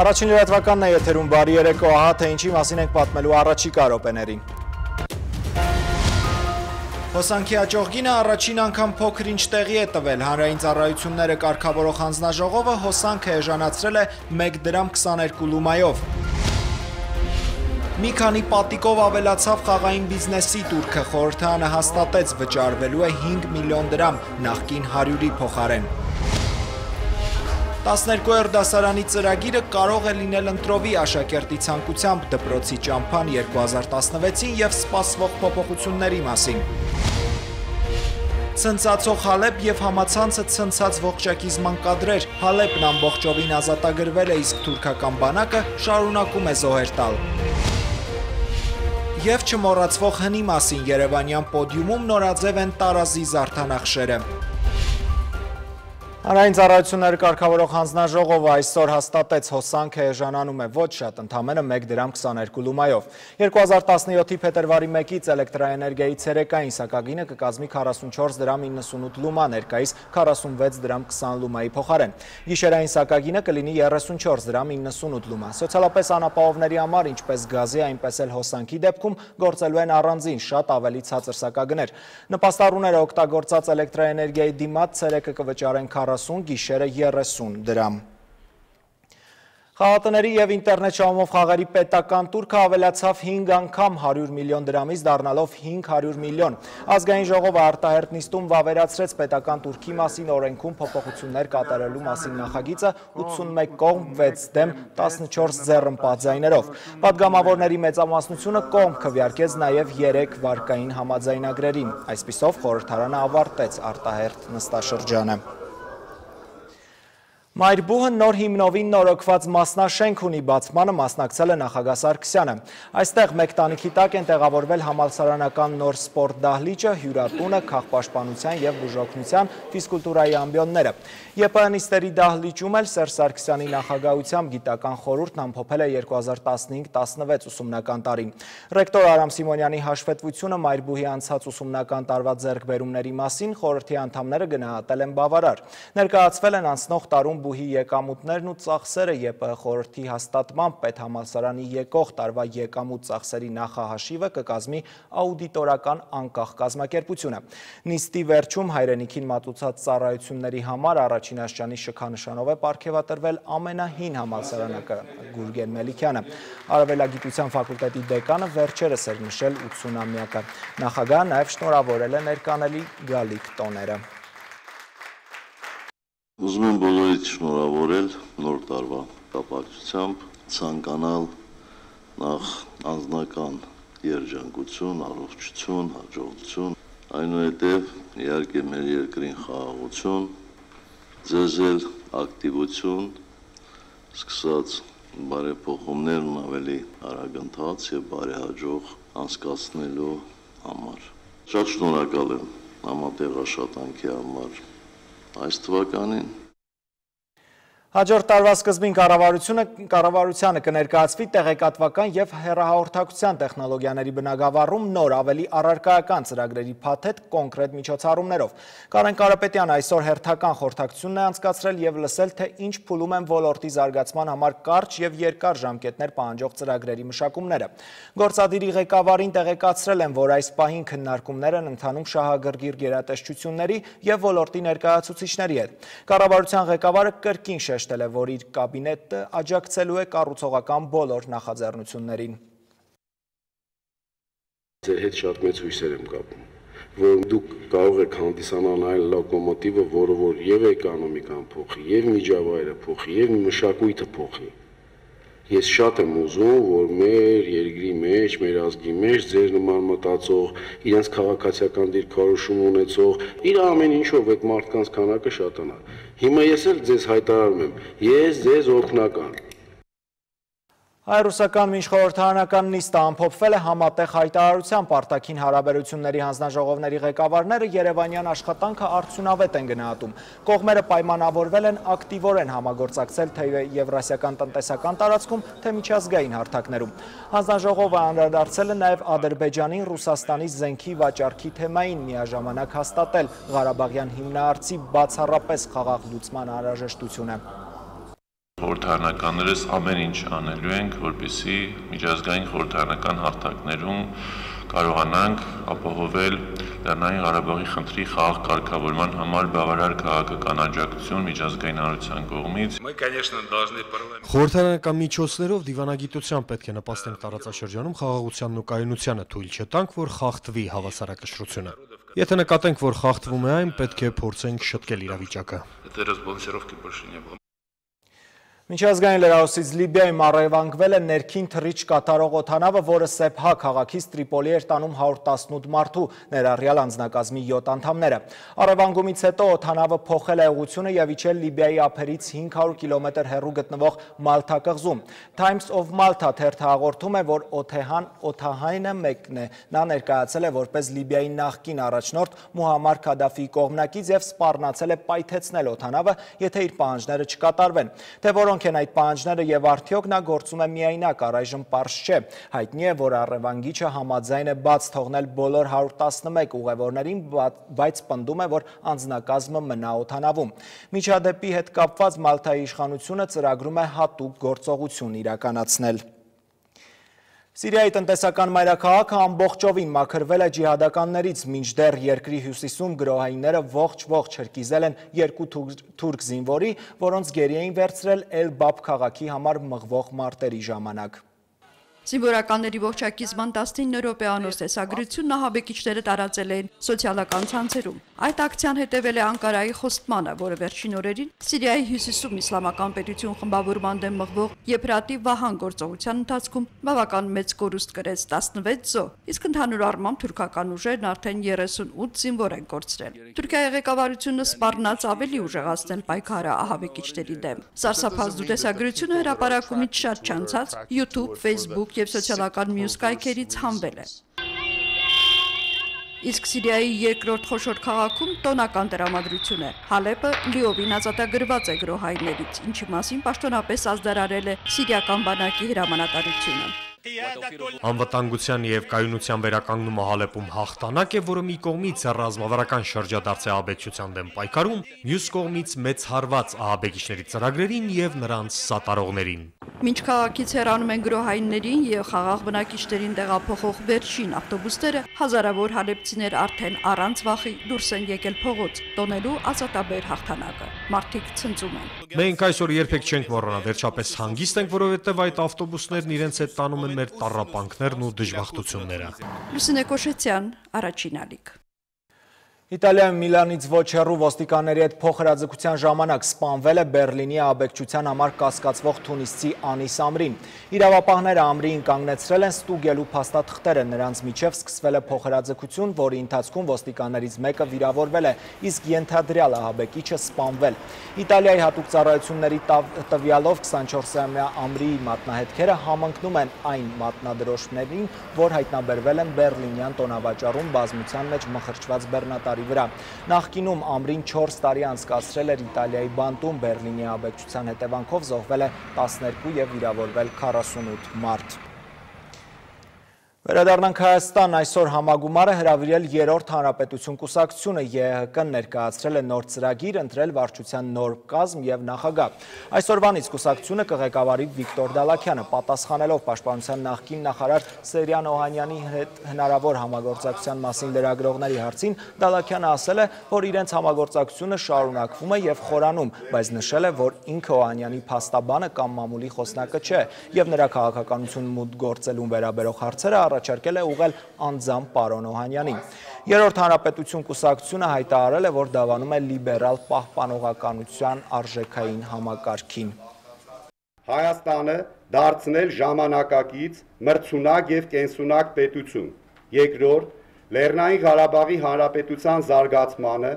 Առաջին լրատվականն է եթերում, բարի երեկո, ահա թե ինչի մասին ենք պատմելու առաջիկա րոպեներին։ Հոսանքի աճողգինը առաջին անգամ փոքր ինչ տեղի է տվել, հանրային ծառայությունները կարգավորող հանձնաժողովը հոսանքը էժանացրել է 1 դրամ 22 լումայով։ Մի քանի պատիկով ավելացավ խաղային բիզնեսի տուրքը, խորհրդարանը հաստատեց վճարվելու է 5 միլիոն դրամ, նախկին 100-ի փոխարեն։ 12-րդ դասարանի ծրագիրը կարող է լինել ընտրովի աշակերտի ցանկությամբ դպրոցի ճամփան 2016-ին և սպասվող փոփոխությունների մասին։ Ցնցացող Հալեբ և համացանցը ցնցած ողջակիզման կադրեր, Հալեբն ամբողջովին ազատագրվել է, իսկ թուրքական բանակը շարունակում է զոհեր տալ։ Եվ չմոռացվող հնի մասին, երևանյան պոդիումում նորաձև են տարազի զարդանախշերը։ Հանրային ծառայությունները կարգավորող հանձնաժողովը այսօր հաստատեց հոսանքը էժանանում է ոչ շատ, ընդամենը 1 դրամ 22 լումայով։ 2017-ի փետրվարի 1-ից էլեկտրաէներգիայի ցերեկային սակագինը կկազմի 44 դրամ 98 լումա, ներկայիս 46 դրամ 20 լումայի փոխարեն։ Գիշերային սակագինը կլինի 34 դրամ 98 լումա։ Սոցիալապես անապահովների համար, ինչպես գազի, այնպես էլ հոսանքի դեպքում գործելու են առանձին շատ ավելի ցածր սակագներ։ Նպաստառուները օգտագործած էլեկտրաէներգիայի դիմաց ցերեկը կվճարեն 40, գիշերը 30 դրամ։ Խաղատների և ինտերնետ շահումով խաղերի պետական տուրքը ավելացավ 5 անգամ 100 միլիոն դրամից դառնալով 500 միլիոն։ Ազգային ժողովը արտահերթ նիստում վավերացրեց պետական տուրքի մասին օրենքում փոփոխություններ կատարելու մասին նախագիծը 81 կողմ 6 դեմ 14 ձեռնպատ ձայներով։ Պատգամավորների մեծամասնությունը կողմ քվեարկեց նաև 3 վարկային համաձայնագրերին։ Այսպիսով խորհրդարանը ավարտեց արտահերթ նստաշրջանը։ Մայրբուհը նոր հիմնովին նորոգված մասնաշենք ունի, բացմանը մասնակցել է նախագահ Սարգսյանը։ Այստեղ մեկ տանիքի տակ են տեղավորվել համալսարանական նոր սպորտ դահլիճը, հյուրատունը, քաղաքապաշտպանության և բուժօգնության, ֆիզկուլտուրայի ամբիոնները։ ԵՊՀ նիստերի դահլիճում էլ Սերժ Սարգսյանի նախագահությամբ գիտական խորհուրդն ամփոփել է 2015-16 ուսումնական տարին։ Ռեկտոր Արամ Սիմոնյանի հաշվետվությունը Մայրբուհի անցած ուսումնական տարվա ձեռքբերումների մասին խորհրդի անդամները գնահատել են բավարար։ Ներկայացվել են անցնող տարում բուհի եկամուտներն ու ծախսերը, ԵՊՀ խորհրդի հաստատմամբ պետհամալսարանի եկող տարվա եկամուտ ծախսերի նախահաշիվը կկազմի աուդիտորական անկախ կազմակերպությունը։ Նիստի վերջում հայրենիքին մատուցած ծառայությունների համար առաջին աշճանի շքանշանով է պարգևատրվել ամենահին համալսարանակը Գուրգեն Մելիքյանը։ Արևելագիտության ֆակուլտետի դեկանը վերջերս էր նշել 80-ամյակը։ Նախագահը նաև շնորհավորել է ներկանելի գալիք տոները։ Ուզում եմ բոլորիդ շնորհավորել նոր տարվա կապակցությամբ, ցանկանալ նախ անձնական երջանկություն, առողջություն, հաջողություն, այնուհետև իհարկե մեր երկրին խաղաղություն, ձեզ էլ ակտիվություն, սկսած բարեփոխումներն ավելի արագ ընթաց և բարեհաջող անցկացնելու համար։ Շատ շնորհակալ եմ համատեղ աշխատանքի համար այս թվականին։ Հաջորդ տարվա սկզբին կառավարությանը կներկայացվի տեղեկատվական և հեռահաղորդակցության տեխնոլոգիաների բնագավառում նոր ավելի առարկայական ծրագրերի փաթեթ կոնկրետ միջոցառումներով։ Կարեն Կարապետյանը այսօր հերթական խորհրդակցությունն է անցկացրել և լսել, թե ինչ փուլում են ոլորտի զարգացման համար կարճ և երկար ժամկետներ պահանջող ծրագրերի մշակումները։ Գործադիրի ղեկավարին տեղեկացրել են, որ այս պահին քննարկումներ են ընթանում շահագրգիռ գերատեսչությունների և ոլորտի ներկայացուցիչների հետ։ Կառավարության ղեկավարը կրկին շեշտել է, որ իր կաբինետը աջակցելու է կառուցողական բոլոր նախաձեռնություններին։ Ձեր հետ շատ մեծ հույսեր եմ կապում, որ դուք կարող եք հանդիսանալ այն լոկոմոտիվը, որը որ եւ էկոնոմիկան փոխի, եւ միջավայրը փոխի, եւ մշակույթը փոխի։ Ես շատ եմ ուզում, որ մեր երկրի մեջ, մեր ազգի մեջ ձեր նման մտածող, իրենց քաղաքացիական դիրքորոշում ունեցող, իր ամեն ինչով այդ մարդկանց քանակը շատանա։ Հիմա ես էլ ձեզ հայտարարում եմ, ես ձեզ օգնական։ Հայ-ռուսական միջխորհրդարանական նիստը ամփոփվել է համատեղ հայտարարությամբ, արտաքին հարաբերությունների հանձնաժողովների ղեկավարները երևանյան աշխատանքը արդյունավետ են գնահատում։ Կողմերը պայմանավորվել են ակտիվորեն համագործակցել թե Եվրասիական տնտեսական տարածքում, թե միջազգային հարթակներում։ Հանձնաժողովը անդրադարձել է նաև Ադրբեջանին Ռուսաստանի զենքի վաճառքի թեմային, միաժամանակ հաստատել Ղարաբաղյան հիմնահարցի բացառապես խաղաղ լուծման անհրաժեշտությունը։ Խորհրդարանականներս ամեն ինչ անելու ենք, որպեսզի միջազգային խորհրդարանական հարթակներում կարողանանք ապահովել Լեռնային Ղարաբաղի խնդրի խաղաղ կարգավորման համար բավարար քաղաքական աջակցություն միջազգային հանրության կողմից։ Խորհրդարանական միջոցներով դիվանագիտությամբ պետք է նպաստենք տարածաշրջանում խաղաղությանն ու կայունությանը, թույլ չտանք, որ խախտվի հավասարակշռությունը։ Եթե նկատենք, որ խախտվում է այն, պետք է փորձենք շտկել իրավիճակը։ Միջազգային լրահոսից Լիբիայում առևանգվել է ներքին թռիչք կատարող օդանավը, որը Սեփհա քաղաքից Տրիպոլի էր տանում 118 մարդու, ներառյալ անձնակազմի 7 անդամները։ Առևանգումից հետո օդանավը փոխել է ուղղությունը եւ իջել Լիբիայի ափերից 500 կիլոմետր հեռու գտնվող Մալթա կղզում։ Times of Malta թերթը հաղորդում է, որ օդահայնը մեկն է։ Նա ներկայացել է որպես Լիբիայի նախկին առաջնորդ Մուհամմար Քադաֆիի կողմնակից եւ սպառնացել է պայթեցնել օդանավը, եթե իր պահանջները չկատարվեն։ Թե որոնք են այդ պահանջները եւ արդյոք նա գործում է միայնակ, առայժմ պարզ չէ։ Հայտնի է, որ առևանգիչը համաձայն է բաց թողնել բոլոր 111 ուղևորներին, բայց պնդում է, որ անձնակազմը մնա օդանավում։ Միջադեպի հետ կապված Մալթայի իշխանությունը ծրագրում է հատուկ գործողություն իրականացնել։ Սիրիայի տնտեսական մայրաքաղաքը ամբողջովին մաքրվել է ջիհադականներից, մինչդեռ երկրի հյուսիսում գրոհայինները ողջ հրկիզել են 2 թուրք զինվորի, որոնց գերի էին վերցրել Էլ-Բաբ քաղաքի համար մղվող մարտերի ժամանակ։ Զինվորականների ողջակիզման 19 րոպեանոց տեսագրությունն ահաբեկիչները տարածել էին սոցիալական ցանցերում։ Այդ ակցիան հետևել է Անկարայի խոստմանը, որը վերջին օրերին Սիրիայի հյուսիսում իսլամական պետություն խմբավորման դեմ մղվող Եփրատի վահան գործողության ընթացքում բավական մեծ կորուստ կրեց 16 զոհ, իսկ ընդհանուր առմամբ թուրքական ուժերն արդեն 38 զինվոր են կորցրել։ Թուրքիայի ղեկավարությունը սպառնաց ավելի ուժեղացնել պայքարը ահաբեկիչների դեմ։ Սարսափազդու տեսագրությունը հրապարակումից շատ չանցած YouTube, Facebook եւ սոցիալական մյուս կայքերից հանվել է։ Իսկ Սիրիայի երկրորդ խոշոր քաղաքում տոնական տրամադրություն է։ Հալեպը լիովին ազատագրված է գրոհայիններից, ինչի մասին պաշտոնապես ազդարարել է սիրիական բանակի հրամանատարությունը։ Անվտանգության եւ կայունության վերականգնումը Հալեպում հաղթանակ է, որը մի կողմից ռազմավարական շրջադարձ է ահաբեկչության դեմ պայքարում, մյուս կողմից մեծ հարված ահաբեկիչների ծրագրերին եւ նրանց սատարողներին։ Մինչ քաղաքից հեռանում են գրոհայիններին եւ խաղաղ բնակիչներին տեղափոխող վերջին ավտոբուսները, հազարավոր հալեպցիներ արդեն առանց վախի դուրս են եկել փողոց, տոնելու ազատաբեր հաղթանակը։ Մարդիկ ցնծում են։ Մենք այսօր երբեք չենք մոռանա, վերջապես հանգիստ ենք, որովհետեւ այդ ավտոբուսներն իրենց հետ տանում են մեր տառապանքներն ու դժբախտությունները։ Լուսինե Կոշեցյան, Առաջին ալիք։ Իտալիայում Միլանից ոչ հեռու ոստիկանների հետ փոխհրաձգության ժամանակ սպանվել է Բերլինի ահաբեկչության համար կասկածվող թունիսցի Անիս Ամրին։ Իրավապահները Ամրիին կանգնեցրել են ստուգելու փաստաթղթերը, նրանց միջև սկսվել է փոխհրաձգություն, որի ընթացքում ոստիկաններից մեկը վիրավորվել է, իսկ ենթադրյալ ահաբեկիչը սպանվել։ Իտալիայի հատուկ ծառայությունների տվյալով 24-ամյա Ամրիի մատնահետքերը համընկնում են այն մատնադրոշներին, որ հայտնաբերվել են Բերլինյան տոնավաճառում բազմության մեջ մխրճված բեռնատարի վրա։ Նախկինում Ամրին 4 տարի անցկացրել էր Իտալիայի բանտում, Բերլինի ահաբեկչության հետևանքով զոհվել է 12 եւ վիրավորվել 48 մարդ։ Վերադառնանք Հայաստան, այսօր համագումարը հրավիրել Երրորդ Հանրապետություն կուսակցությունը, ԵՀԿ-ն ներկայացրել է նոր ծրագիր, ընտրել վարչության նոր կազմ եւ նախագահ։ Այսօրվանից կուսակցությունը կղեկավարի Վիկտոր Դալաքյանը, պատասխանելով պաշտպանության նախկին նախարար Սերյան Օհանյանի հետ հնարավոր համագործակցության մասին լրագրողների հարցին, Դալաքյանը ասել է, որ իրենց համագործակցությունը շարունակվում է եւ խորանում, բայց նշել է, որ ինքը Օհանյանի փաստաբանը կամ մամուլի խոսնակը չէ եւ նրա քաղաքականություն մուտք գործելուն վերաբերող հարցերը առաջարկել է ուղղել անձամբ պարոն Օհանյանին։ Երրորդ Հանրապետություն կուսակցությունը հայտարարել է, որ դավանում է լիբերալ պահպանողականության արժեքային համակարգին։ Հայաստանը դարձնել ժամանակակից, մրցունակ եւ կենսունակ պետություն։ Երկրորդ, Լեռնային Ղարաբաղի Հանրապետության զարգացմանը,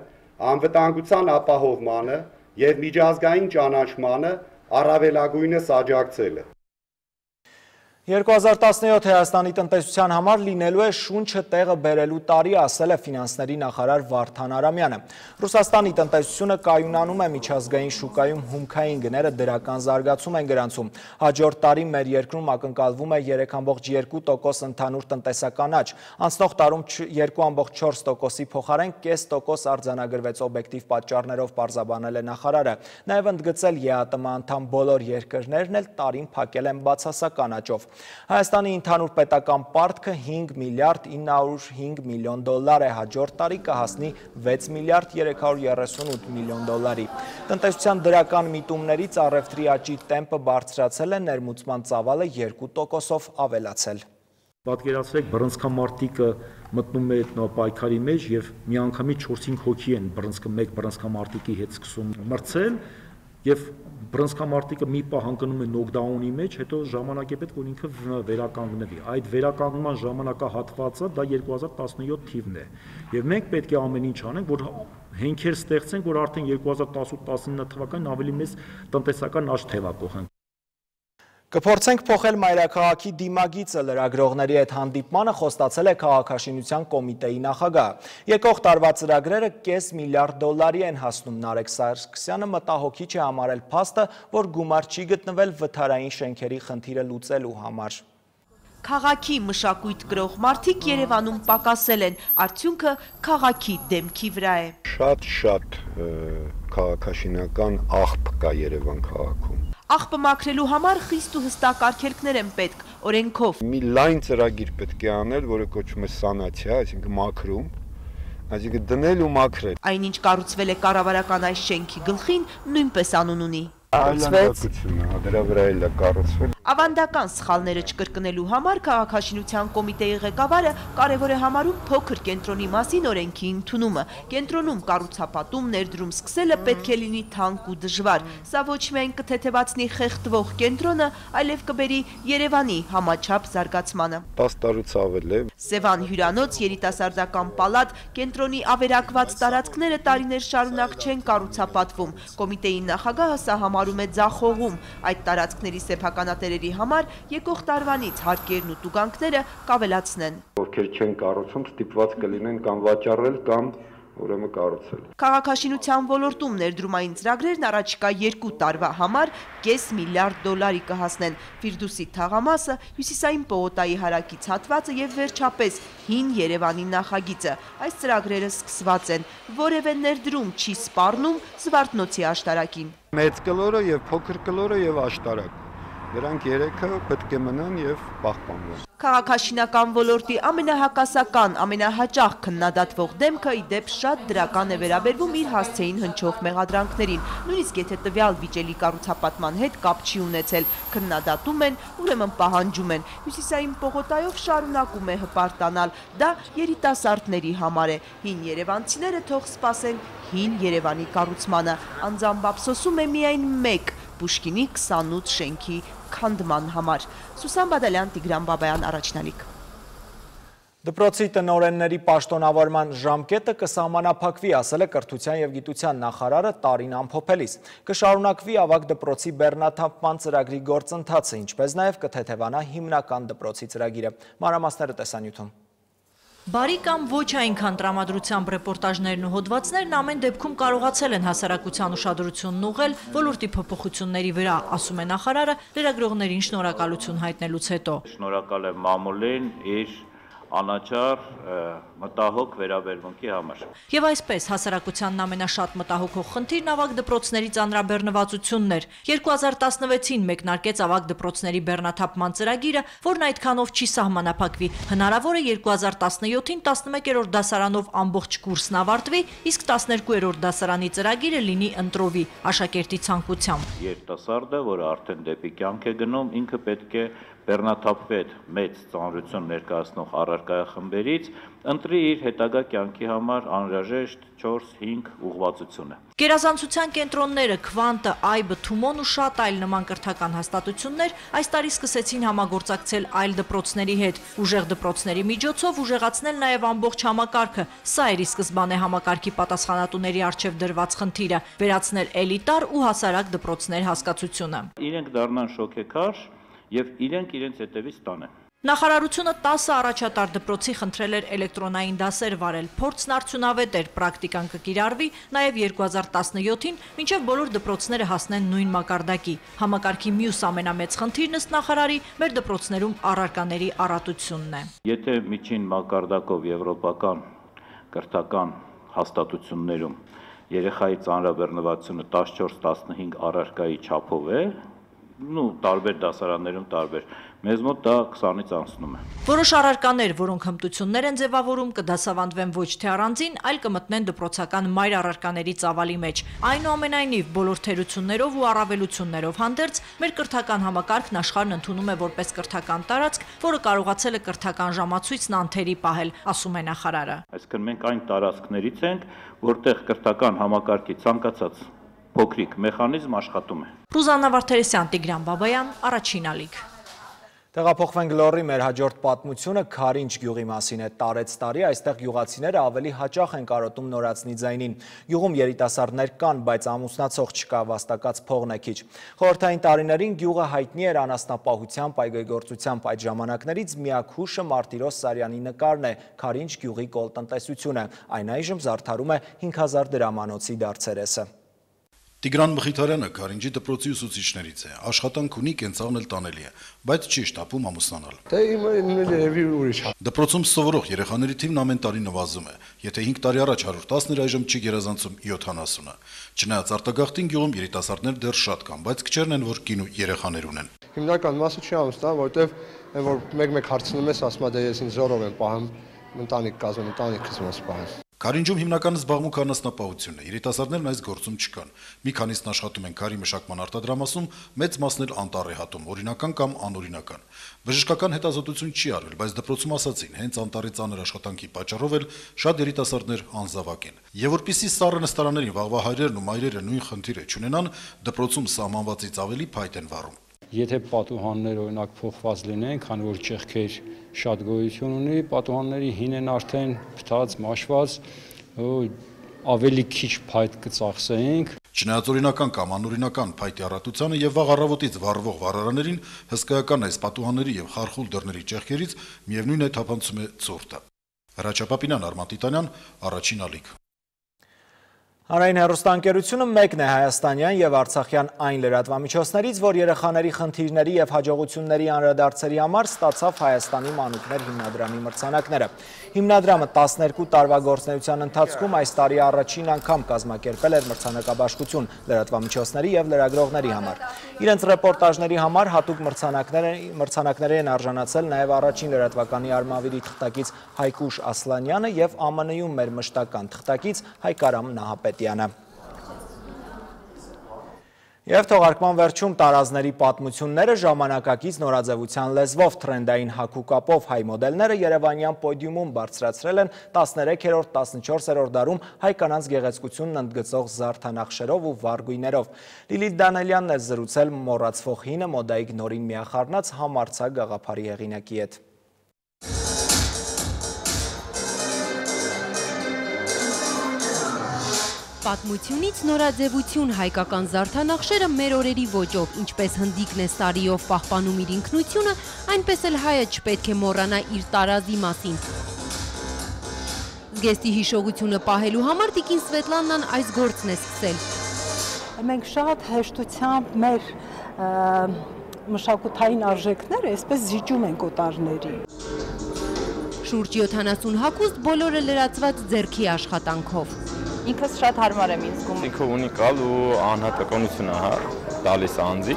անվտանգության ապահովմանը եւ միջազգային ճանաչմանը առավելագույնս աջակցելը։ 2017 Հայաստանի տնտեսության համար լինելու է շունչը տեղը բերելու տարի, ասել է ֆինանսների նախարար Վարդան Արամյանը։ Ռուսաստանի տնտեսությունը կայունանում է, միջազգային շուկայում հումքային գները դրական զարգացում են գրանցում։ Հաջորդ տարի մեր երկրում ակնկալվում է 3,2% ընդհանուր տնտեսական աճ։ Անցնող տարում 2,4%-ի փոխարեն կես տոկոս արձանագրվեց օբյեկտիվ պատճառներով, պարզաբանել է նախարարը։ Նաև ընդգծել ԵԱՏՄ անդամ բոլոր երկրներն էլ տարին փակել են բացասական աճով։ Հայաստանի ընդհանուր պետական պարտքը 5 միլիարդ 905 միլիոն դոլար է, հաջորդ տարի կհասնի 6 միլիարդ 338 միլիոն դոլարի։ Տնտեսության դրական միտումներից առևտրի աճի տեմպը բարձրացել է, ներմուծման ծավալը 2%-ով ավելացել։ Պատկերացրեք, բռնցքամարտիկը մտնում է պայքարի մեջ եւ միանգամից 4-5 հոգի են մեկ բռնցքամարտիկի հետ սկսում մրցել եւ բռնցքամարտիկը մի պահ հանգնում է նոկդաունի մեջ, հետո ժամանակ է պետք, որ ինքը վերականգնվի։ Այդ վերականգնման ժամանակահատվածը դա 2017 թիվն է։ Եվ մենք պետք է ամեն ինչ անենք, որ հենքեր ստեղծենք, որ արդեն 2018-19 թվականին ավելի մեծ տնտեսական աճ թևակողենք։ Կփորձենք փոխել մայրաքաղաքի դիմագիծը, լրագրողների հետ հանդիպմանը խոստացել է քաղաքաշինության կոմիտեի նախագահը։ Եկող տարվա ծրագրերը կես միլիարդ դոլարի են հասնում։ Նարեկ Սարգսյանը մտահոգիչ է համարել փաստը, որ գումար չի գտնվել վթարային շենքերի խնդիրը լուծելու համար։ Քաղաքի մշակույթ կրող մարդիկ Երևանում պակասել են, արդյունքը քաղաքի դեմքի վրա է։ Շատ քաղաքաշինական աղբ կա Երևան քաղաքում։ Աղբը մաքրելու համար խիստ ու հստակ արգելքներ են պետք, օրենքով։ Մի լայն ծրագիր պետք է անել, որը կոչվում է սանացիա, այսինքն մաքրում, այսինքն դնել ու մաքրել։ Այնինչ կառուցվել է կառավարական այս շենքի գլխին, նույնպես անուն ունի։ Դրա վրա էլ է կառուցվել։ Ավանդական սխալները չկրկնելու համար քաղաքաշինության կոմիտեի ղեկավարը կարևոր է համարում փոքր կենտրոնի մասին օրենքի ընդունումը։ Կենտրոնում կառուցապատում ներդրում սկսելը պետք է լինի թանկ ու դժվար։ Սա ոչ միայն կթեթևացնի խեղդվող կենտրոնը, այլև կբերի Երևանի համաչափ զարգացմանը։ 10 տարուց ավել է։ Սևան հյուրանոց, երիտասարդական պալատ, կենտրոնի ավերակված տարածքները տարիներ շարունակ չեն կառուցապատվում։ Կոմիտեի նախագահը սա համարում է ձախողում։ Այդ տարածքների սեփականատերերի համար եկող տարվանից հարկերն ու տուգանքները կավելացնեն։ Ովքեր չեն կառուցում, ստիպված կլինեն կամ վաճառել կամ ուրեմն կառուցել։ Քաղաքաշինության ոլորտում ներդրումային ծրագրերն առաջիկա 2 տարվա համար կես միլիարդ դոլարի կհասնեն։ Ֆիրդուսի թաղամասը, Հյուսիսային պողոտայի հարակից հատվածը եւ վերջապես հին Երևանի նախագիծը։ Այս ծրագրերը սկսված են, որևէ ներդրում չի սպառնում Զվարթնոցի աշտարակին։ Մեծ կլորը եւ փոքր կլորը եւ աշտարակ։ Դրանք երեքը պետք է մնան եւ պահպանվեն։ Քաղաքաշինական ոլորտի ամենահակասական, ամենահաճախ քննադատվող դեմքը ի դեպ շատ դրական է վերաբերվում իր հասցեին հնչող մեղադրանքներին, նույնիսկ եթե տվյալ վիճելի կառուցապատման հետ կապ չի ունեցել, քննադատում են, ուրեմն պահանջում են։ Հյուսիսային պողոտայով շարունակում է հպարտանալ, դա երիտասարդների համար է։ Հին երևանցիները թող սպասեն հին Երևանի կառուցմանը, անձամբ ափսոսում է միայն մեկ Պուշկինի 28 շենքի քանդման համար։ Սուսան Բադալյան, Տիգրան Բաբայան, առաջնալիք։ Դպրոցի տնօրենների պաշտոնավորման ժամկետը կսահմանափակվի, ասել է Կրթության և գիտության նախարարը տարին ամփոփելիս։ Կշարունակվի ավագ դպրոցի բեռնաթափման ծրագրի գործընթացը, ինչպես նաև կթեթևանա հիմնական դպրոցի ծրագիրը։ Մանրամասները տեսանյութում։ Բարի կամ ոչ այնքան տրամադրությամբ ռեպորտաժներն ու հոդվածներն ամեն դեպքում կարողացել են հասարակության ուշադրությունն ուղղել ոլորտի փոփոխությունների վրա, ասում է նախարարը լրագրողներին շնորհակալություն հայտնելուց հետո։ Շնորհակալ եմ մամուլին իր անաչառ մտահոգ վերաբերմունքի համար։ Եվ այսպես հասարակությանն ամենաշատ մտահոգող խնդիրն ավագ դպրոցների ծանրաբեռնվածությունն էր։ 2016-ին մեկնարկեց ավագ դպրոցների բեռնաթափման ծրագիրը, որն այդքանով չի սահմանափակվի։ Հնարավոր է 2017-ին 11-րդ դասարանով ամբողջ կուրսն ավարտվի, իսկ 12-րդ դասարանի ծրագիրը լինի ընտրովի աշակերտի ցանկությամբ։ Երիտասարդը, որը արդեն դեպի կյանք է գնում, ինքը պետք է բեռնաթափվեց մեծ ծանրություն ներկայացնող առարկայախմբերից, ընտրի իր հետագա կյանքի համար անհրաժեշտ 4-5 ուղղվածությունը։ Գերազանցության կենտրոնները, Քվանտը, Այբը, Թումոն ու շատ այլ նման կրթական հաստատություններ այս տարի սկսեցին համագործակցել այլ դպրոցների հետ, ուժեղ դպրոցների միջոցով ուժեղացնել նաև ամբողջ համակարգը։ Սա էր ի սկզբանե համակարգի պատասխանատուների առջև դրված խնդիրը՝ վերացնել էլիտար ու հասարակ դպրոցներ հասկացությունը։ Իրենք դառնան շոկեքար եւ իրենք իրենց հետևից տանեն։ Նախարարությունը 10 առաջատար դպրոցի խնդրել էր էլեկտրոնային դասեր վարել, փորձն արդյունավետ էր, պրակտիկան կկիրառվի նաև 2017-ին, մինչև բոլոր դպրոցները հասնեն նույն մակարդակի։ Համակարգի մյուս ամենամեծ խնդիրն ըստ նախարարի մեր դպրոցներում առարկաների առատությունն է։ Եթե միջին մակարդակով եվրոպական կրթական հաստատություններում երեխայի ծանրաբեռնվածությունը 14-15 առարկայի չափով է, տարբեր դասարաններում տարբեր, մեզ մոտ դա 20-ից անցնում է։ Որոշ առարկաներ, որոնք հմտություններ են ձևավորում, կդասավանդվեն ոչ թե առանձին, այլ կմտնեն դպրոցական մայր առարկաների ծավալի մեջ։ Այնուամենայնիվ, բոլոր թերություններով ու առավելություններով հանդերձ, մեր կրթական համակարգն աշխարհն ընդունում է որպես կրթական տարածք, որը կարողացել է կրթական ժամացույցն անթերի պահել, ասում է նախարարը։ Այսինքն մենք այն տարածքներից ենք, որտեղ կրթական համակարգի ցանկացած փոքրիկ մեխանիզմ աշխատում է։ Ռուզաննա Վարդերեսյան, Տիգրան Բաբայան, Առաջին ալիք։ Տեղափոխվենք Լոռի, մեր հաջորդ պատմությունը Քարինչ գյուղի մասին է։ Տարեց տարի այստեղ գյուղացիները ավելի հաճախ են կարոտում նորածնի ձայնին։ Գյուղում երիտասարդներ կան, բայց ամուսնացող չկա, վաստակած փողն է քիչ։ Խորհրդային տարիներին գյուղը հայտնի էր անասնապահությամբ, այգեգործությամբ, այդ ժամանակներից միակ հուշը Մարտիրոս Սարյանի նկարն է, Քարինչ գյուղի կոլտնտեսությունը։ Այն այժմ զարդարում է 5000 դրամանոցի դարձերեսը։ Տիգրան Մխիթարյանը Քարինչի դպրոցի ուսուցիչներից է, աշխատանք ունի, կենցաղն էլ տանելի է, բայց չի շտապում ամուսնանալ։ Դպրոցում սովորող երեխաների թիվն ամեն տարի նվազում է, եթե 5 տարի առաջ 110 էր, այժմ չի գերազանցում 70-ը։ Չնայած արտագաղթին գյուղում երիտասարդներ դեռ շատ կան, բայց քչերն են, որ կին ու երեխաներ ունեն։ Հիմնական մասը չի ամուսնան, որովհետև որ մեկ-մեկ հարցնում ես, ասում է դե ես ինձ զորով եմ պահում, ընտանիք կազմում, ընտանիքս մաս պահեմ։ Քարինչում հիմնական զբաղմունքը անասնապահությունն է, երիտասարդներն այս գործում չկան։ Մի քանիսն աշխատում են քարի մշակման արտադրամասում, մեծ մասն էլ անտառ է հատում, օրինական կամ անօրինական։ Բժշկական հետազոտություն չի արվել, բայց դպրոցում ասացին, հենց անտառի ծանր աշխատանքի պատճառով էլ շատ երիտասարդներ անզավակ են։ Եվ որպեսզի սառը նստարաններին վաղվա հայրերն ու մայրերը նույն խնդիրը չունենան, դպրոցում սահմանվածից ավելի փայտ են վառում։ Եթե պատուհաններ օրինակ փոխված լինեն, քանի որ ճեղքեր շատ գոյություն ունի, պատուհանների հինեն արդեն փտած, մաշված, ավելի քիչ փայտ կծախսեինք։ Չնայած օրինական կամ անօրինական փայտի առատությանը եւ վաղ առավոտից վառվող վառարաներին հսկայական այս պատուհանների եւ խարխուլ դռների ճեղքերից միևնույն է թափանցում է ցուրտը։ Հրաչյա Պապինյան, Արման Տիտանյան, Առաջին ալիք։ Հանրային հեռուստաընկերությունը մեկն է հայաստանյան եւ արցախյան այն լրատվամիջոցներից, որ երեխաների խնդիրների եւ հաջողությունների անդրադարձերի համար ստացավ Հայաստանի մանուկներ հիմնադրամի մրցանակները։ Հիմնադրամը 12 տարվա գործունեության ընթացքում այս տարի առաջին անգամ կազմակերպել էր մրցանակաբաշխություն լրատվամիջոցների եւ լրագրողների համար։ Իրենց ռեպորտաժների համար հատուկ մրցանակների են արժանացել նաեւ առաջին լրատվականի արմավիրի թղթակից Հայկուշ Ասլանյանը եւ ԱՄՆ-ում մեր մշտական թղթակից Հայկարամ Նահապետյանը։ Եվ թողարկման վերջում տարազների պատմությունները ժամանակակից նորաձևության լեզվով թրենդային հագուկապով հայ մոդելները Երևանյան պոդիումում բարձրացրել են 13-րդ, 14-րդ դարում հայ կանանց գեղեցկությունն ընդգծող զարդանախշերով ու վառ գույներով։ Լիլիթ Դանելյանն է զրուցել մոռացվող հինը մոդայիկ նորին միախառնած համարձակ գաղափարի հեղինակի հետ։ Պատմությունից նորաձևություն հայկական զարդանախշերը մեր օրերի ոճով, ինչպես հնդիկն է սարիով պահպանում իր ինքնությունը, այնպես էլ հայը չպետք է մոռանա իր տարազի մասին։ Զգեստի հիշողությունը պահելու համար տիկին Սվետլանան այս գործն է սկսել։ Մենք շատ հեշտությամբ մեր մշակութային արժեքները այսպես զիջում ենք օտարների։ Շուրջ 70 հագուստ բոլորը լրացված ձեռքի աշխատանքով։ Ինքս շատ հարմար եմ ինձ զգում։ Ինքը ունիկալ ու անհատականություն է տալիս անձի։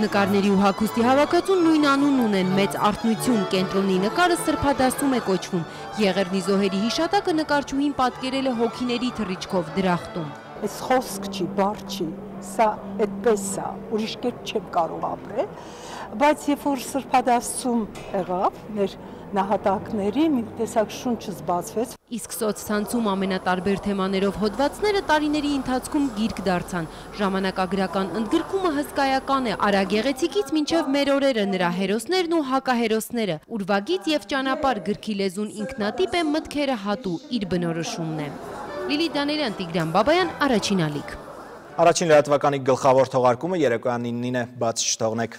Նկարների ու հագուստի հավաքածուն նույն անուն ունեն, մեծ արթնություն, կենտրոնի նկարը սրբադասում է կոչվում։ Եղեռնի զոհերի հիշատակը նկարչուհին պատկերել է հոգիների թռիչքով դրախտում։ Այս խոսք չի, բառ չի, սա այդպես է, ուրիշ կերպ չեմ կարող ապրել, բայց երբ որ սրբադասում եղավ մեր նահատակների մի տեսակ շունչը զբացվեց։ Իսկ սոցցանցում ամենատարբեր թեմաներով հոդվածները տարիների ընթացքում գիրք դարձան։ Ժամանակագրական ընդգրկումը հսկայական է, արագեղեցիկից մինչև մեր օրերը նրա հերոսներն ու հակահերոսները։ Ուրվագիծ եւ ճանապարհ գրքի լեզուն ինքնատիպ է, մտքերը հատու, իր բնորոշումն է։ Լիլիթ Դանելյան, Տիգրան Բաբայան, Առաջին ալիք։ Առաջին լրատվականի գլխավոր թողարկումը երեկոյան 9-ին է, բաց չթողնեք։